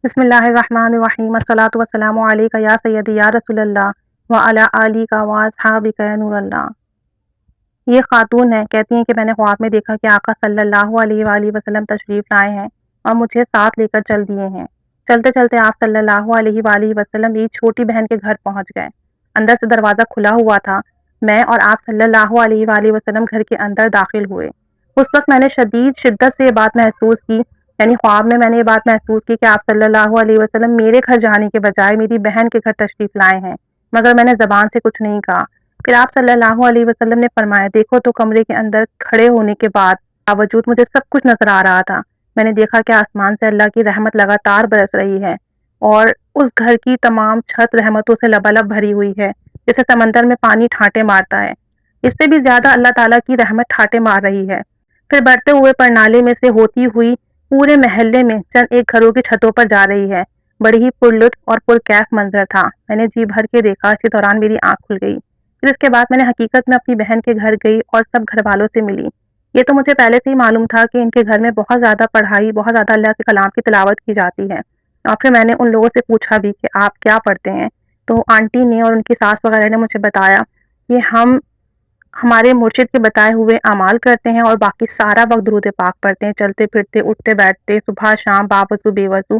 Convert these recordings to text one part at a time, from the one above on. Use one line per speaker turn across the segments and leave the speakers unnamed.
بسم اللہ الرحمن الرحیم، الصلاۃ والسلام علیک یا سیدی یا رسول اللہ وعلی آلک و اصحابک یا نور اللہ۔ یہ خاتون ہے، کہتی ہیں کہ میں نے خواب میں دیکھا کہ آقا صلی اللہ علیہ وآلہ وسلم تشریف لائے ہیں اور مجھے ساتھ لے کر چل دیے ہیں۔ چلتے چلتے آپ صلی اللہ علیہ وآلہ وسلم میری چھوٹی بہن کے گھر پہنچ گئے۔ اندر سے دروازہ کھلا ہوا تھا، میں اور آپ صلی اللہ علیہ وآلہ وسلم گھر کے اندر داخل ہوئے۔ اس وقت میں نے شدت سے یہ بات محسوس کی، یعنی خواب میں نے یہ بات محسوس کی کہ آپ صلی اللہ علیہ وسلم میرے گھر جانے کے بجائے میری بہن کے گھر تشریف لائے ہیں، مگر میں نے زبان سے کچھ نہیں کہا۔ پھر آپ صلی اللہ علیہ وسلم نے فرمایا، دیکھو تو کمرے کے اندر کھڑے ہونے کے باوجود مجھے سب کچھ نظر آ رہا تھا۔ میں نے دیکھا کہ آسمان سے اللہ کی رحمت لگاتار برس رہی ہے اور اس گھر کی تمام چھت رحمتوں سے لبالب بھری ہوئی ہے، جیسے سمندر میں پانی ٹھاٹے مارتا ہے۔ اس سے بھی زیادہ اللہ تعالیٰ کی رحمت ٹھاٹے مار رہی ہے۔ پھر بڑھتے ہوئے پرنالے میں سے ہوتی ہوئی پورے محلے میں چند ایک گھروں کی چھتوں پر جا رہی ہے۔ بڑی ہی پرلطف اور پرکیف منظر تھا۔ میں نے جی بھر کے دیکھا، اسی دوران میری آنکھ کھل گئی۔ پھر اس کے بعد میں نے حقیقت میں اپنی بہن کے گھر گئی اور سب گھر والوں سے ملی۔ یہ تو مجھے پہلے سے ہی معلوم تھا کہ ان کے گھر میں بہت زیادہ پڑھائی، بہت زیادہ اللہ کے کلام کی تلاوت کی جاتی ہے۔ اور پھر میں نے ان لوگوں سے پوچھا بھی کہ آپ کیا پڑھتے ہیں، تو آنٹی نے اور ان کی ساس وغیرہ نے مجھے بتایا کہ ہم ہمارے مرشد کے بتائے ہوئے اعمال کرتے ہیں اور باقی سارا وقت درود پاک پڑھتے ہیں، چلتے پھرتے، اٹھتے بیٹھتے، صبح شام، باوضو بے وضو۔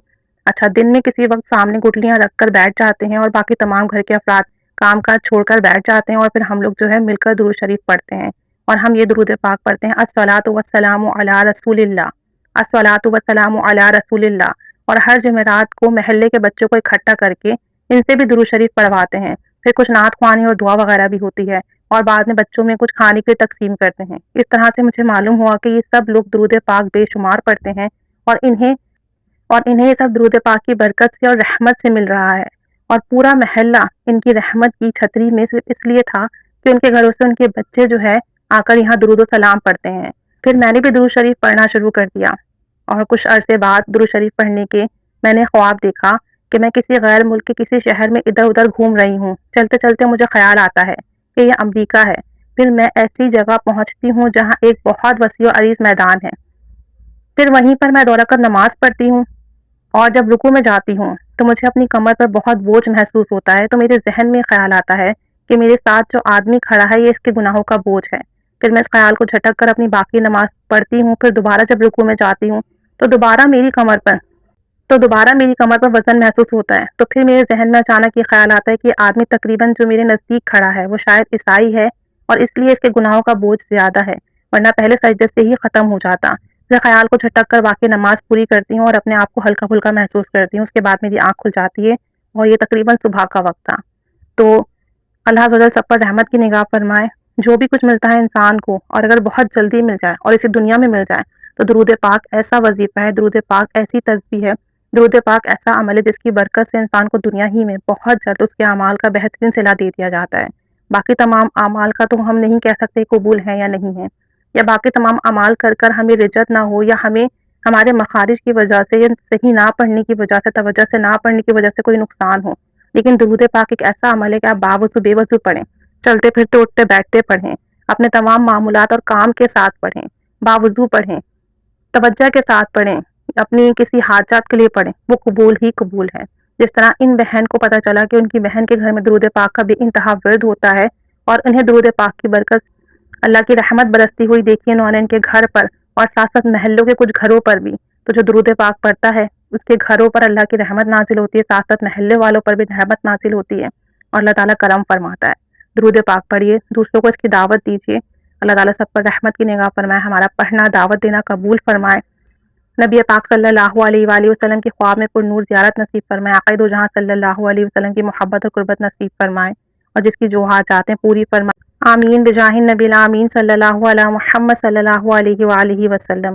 اچھا، دن میں کسی وقت سامنے گٹلیاں رکھ کر بیٹھ جاتے ہیں اور باقی تمام گھر کے افراد کام کاج چھوڑ کر بیٹھ جاتے ہیں اور پھر ہم لوگ جو ہے مل کر درود شریف پڑھتے ہیں، اور ہم یہ درود پاک پڑھتے ہیں، الصلاۃ والسلام علی رسول اللہ، الصلاۃ والسلام علی رسول اللہ۔ اور ہر جمعرات کو محلے کے بچوں کو اکٹھا کر کے ان سے بھی درود شریف پڑھواتے ہیں۔ پھر کچھ نعت خوانی اور دعا وغیرہ بھی ہوتی ہے، اور بعد میں بچوں میں کچھ کھانے کے تقسیم کرتے ہیں۔ اس طرح سے مجھے معلوم ہوا کہ یہ سب لوگ درود پاک بے شمار پڑھتے ہیں، اور انہیں یہ سب درود پاک کی برکت سے اور رحمت سے مل رہا ہے، اور پورا محلہ ان کی رحمت کی چھتری میں صرف اس لیے تھا کہ ان کے گھروں سے ان کے بچے جو ہے آ کر یہاں درود و سلام پڑھتے ہیں۔ پھر میں نے بھی درود شریف پڑھنا شروع کر دیا، اور کچھ عرصے بعد درود شریف پڑھنے کے میں نے خواب دیکھا کہ میں کسی غیر ملک کے کسی شہر میں ادھر ادھر گھوم رہی ہوں۔ چلتے چلتے مجھے خیال آتا ہے کہ یہ امریکہ ہے۔ پھر میں ایسی جگہ پہنچتی ہوں جہاں ایک بہت وسیع و عریض میدان ہے۔ پھر وہیں پر میں دو رکعت نماز پڑھتی ہوں، اور جب رکوع میں جاتی ہوں تو مجھے اپنی کمر پر بہت بوجھ محسوس ہوتا ہے، تو میرے ذہن میں خیال آتا ہے کہ میرے ساتھ جو آدمی کھڑا ہے یہ اس کے گناہوں کا بوجھ ہے۔ پھر میں اس خیال کو جھٹک کر اپنی باقی نماز پڑھتی ہوں۔ پھر دوبارہ جب رکوع میں جاتی ہوں تو دوبارہ میری کمر پر وزن محسوس ہوتا ہے۔ تو پھر میرے ذہن میں اچانک یہ خیال آتا ہے کہ یہ آدمی تقریباً جو میرے نزدیک کھڑا ہے وہ شاید عیسائی ہے، اور اس لیے اس کے گناہوں کا بوجھ زیادہ ہے، ورنہ پہلے سجدے سے ہی ختم ہو جاتا۔ پھر خیال کو جھٹک کر باقی نماز پوری کرتی ہوں اور اپنے آپ کو ہلکا پھلکا محسوس کرتی ہوں۔ اس کے بعد میری آنکھ کھل جاتی ہے، اور یہ تقریباً صبح کا وقت تھا۔ تو اللہ عز و جل سب پر رحمت کی نگاہ فرمائے۔ جو بھی کچھ ملتا ہے انسان کو، اور اگر بہت جلدی مل جائے اور اسی دنیا میں مل جائے، تو درود پاک ایسا وظیفہ ہے، درود پاک ایسی تسبیح ہے، درود پاک ایسا عمل ہے جس کی برکت سے انسان کو دنیا ہی میں بہت جلد اس کے اعمال کا بہترین صلہ دے دیا جاتا ہے۔ باقی تمام اعمال کا تو ہم نہیں کہہ سکتے قبول ہیں یا نہیں ہیں، یا باقی تمام اعمال کر کر ہمیں رجت نہ ہو، یا ہمیں ہمارے مخارج کی وجہ سے یا صحیح نہ پڑھنے کی وجہ سے، توجہ سے نہ پڑھنے کی وجہ سے کوئی نقصان ہو، لیکن درود پاک ایک ایسا عمل ہے کہ آپ باوضو بے وضو پڑھیں، چلتے پھرتے اٹھتے بیٹھتے پڑھیں، اپنے تمام معمولات اور کام کے ساتھ پڑھیں، باوضو پڑھیں، توجہ کے ساتھ پڑھیں، اپنی کسی حاجات کے لیے پڑھیں، وہ قبول ہی قبول ہے۔ جس طرح ان بہن کو پتہ چلا کہ ان کی بہن کے گھر میں درود پاک کا بے انتہا ورد ہوتا ہے، اور انہیں درود پاک کی برکت اللہ کی رحمت برستی ہوئی دیکھی انہوں نے ان کے گھر پر، اور ساتھ ساتھ محلوں کے کچھ گھروں پر بھی۔ تو جو درود پاک پڑھتا ہے اس کے گھروں پر اللہ کی رحمت نازل ہوتی ہے، ساتھ ساتھ محلے والوں پر بھی رحمت نازل ہوتی ہے، اور اللہ تعالیٰ کرم فرماتا ہے۔ درود پاک پڑھیے، دوسروں کو اس کی دعوت دیجیے۔ اللہ تعالیٰ سب پر رحمت کی نگاہ فرمائے، ہمارا پڑھنا، دعوت دینا قبول فرمائے۔ نبی پاک صلی اللہ علیہ وآلہ وسلم کی خواب میں پر نور زیارت نصیب فرمائے، آقا دو جہاں صلی اللہ علیہ وسلم کی محبت اور قربت نصیب فرمائے، اور جس کی جو حاجات ہیں پوری فرمائے۔ آمین بجاہ النبی الامین صلی اللہ علیہ محمد صلی اللہ علیہ وآلہ وسلم۔